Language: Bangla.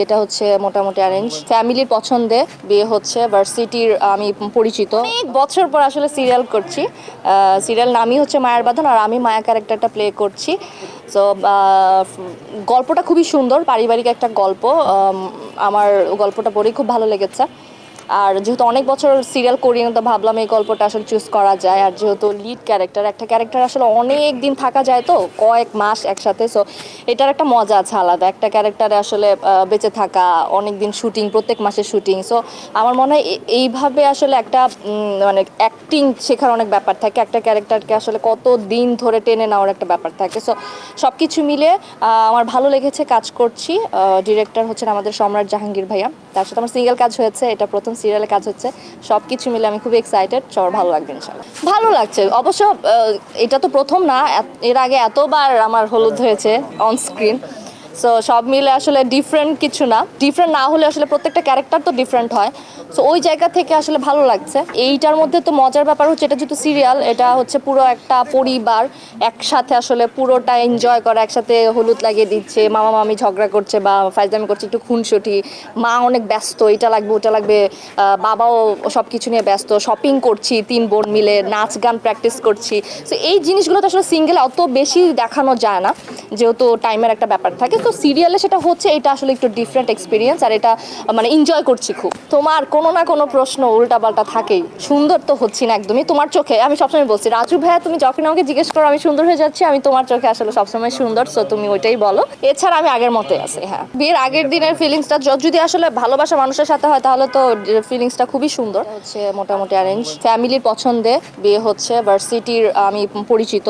এটা হচ্ছে মোটামুটি অ্যারেঞ্জ ফ্যামিলির পছন্দে বিয়ে হচ্ছে ভার্সিটির আমি পরিচিত অনেক বছর পর আসলে সিরিয়াল করছি সিরিয়াল নামই হচ্ছে মায়ের বাঁধন আর আমি মায়া ক্যারেক্টারটা প্লে করছি সো গল্পটা খুবই সুন্দর পারিবারিক একটা গল্প আমার গল্পটা পড়েই খুব ভালো লেগেছে আর যেহেতু অনেক বছর সিরিয়াল করি না তো ভাবলাম এই গল্পটা আসলে চুজ করা যায় আর যেহেতু লিড ক্যারেক্টার একটা ক্যারেক্টার আসলে অনেক দিন থাকা যায় তো কয়েক মাস একসাথে সো এটার একটা মজা আছে আলাদা একটা ক্যারেক্টারে আসলে বেঁচে থাকা অনেক দিন শুটিং প্রত্যেক মাসে শুটিং সো আমার মনে হয় এইভাবে আসলে একটা মানে অ্যাক্টিং শেখার অনেক ব্যাপার থাকে একটা ক্যারেক্টারকে আসলে কত দিন ধরে টেনে নেওয়ার একটা ব্যাপার থাকে সো সব কিছু মিলে আমার ভালো লেগেছে কাজ করছি ডিরেক্টর হচ্ছেন আমাদের সম্রাট জাহাঙ্গীর ভাইয়া তার সাথে আমার সিঙ্গেল কাজ হয়েছে এটা প্রথম সিরিয়ালে কাজ হচ্ছে সব কিছু মিলে আমি খুবই এক্সাইটেড সবার ভালো লাগবে ইনশাআল্লাহ ভালো লাগছে অবশ্য এটা তো প্রথম না এর আগে এতবার আমার হলুদ হয়েছে অন স্ক্রিন সো সব মিলে আসলে ডিফারেন্ট কিছু না ডিফারেন্ট না হলে আসলে প্রত্যেকটা ক্যারেক্টার তো ডিফারেন্ট হয় সো ওই জায়গা থেকে আসলে ভালো লাগছে এইটার মধ্যে তো মজার ব্যাপার হচ্ছে এটা যেহেতু সিরিয়াল এটা হচ্ছে পুরো একটা পরিবার একসাথে আসলে পুরোটা এনজয় করে একসাথে হলুদ লাগিয়ে দিচ্ছে মামা মামি ঝগড়া করছে বা ফাইজলামি করছে একটু খুনসুটি মা অনেক ব্যস্ত এটা লাগবে ওটা লাগবে বাবাও সব কিছু নিয়ে ব্যস্ত শপিং করছি 3 বোন মিলে নাচ গান প্র্যাকটিস করছি সো এই জিনিসগুলো তো আসলে সিঙ্গেলে অত বেশি দেখানো যায় না যেহেতু টাইমের একটা ব্যাপার থাকে তো সিরিয়ালে সেটা হচ্ছে এটা আসলে একটু ডিফারেন্ট এক্সপিরিয়েন্স আর এটা মানে এনজয় করছি খুব তোমার কোনো না কোনো প্রশ্ন উল্টাপাল্টা থাকেই সুন্দর তো হচ্ছি না একদমই তোমার চোখে আমি সবসময় বলছি রাজু ভাইয়া তুমি যখন আমাকে জিজ্ঞেস করো আমি সুন্দর হয়ে যাচ্ছি আমি তোমার চোখে আসলে সবসময় সুন্দর সো তুমি ওইটাই বলো এছাড়া আমি আগের মতোই আছি হ্যাঁ বিয়ের আগের দিনের ফিলিংসটা যদি আসলে ভালোবাসা মানুষের সাথে হয় তাহলে তো ফিলিংসটা খুবই সুন্দর হচ্ছে মোটামুটি অ্যারেঞ্জ ফ্যামিলির পছন্দে বিয়ে হচ্ছে ভার্সিটির আমি পরিচিত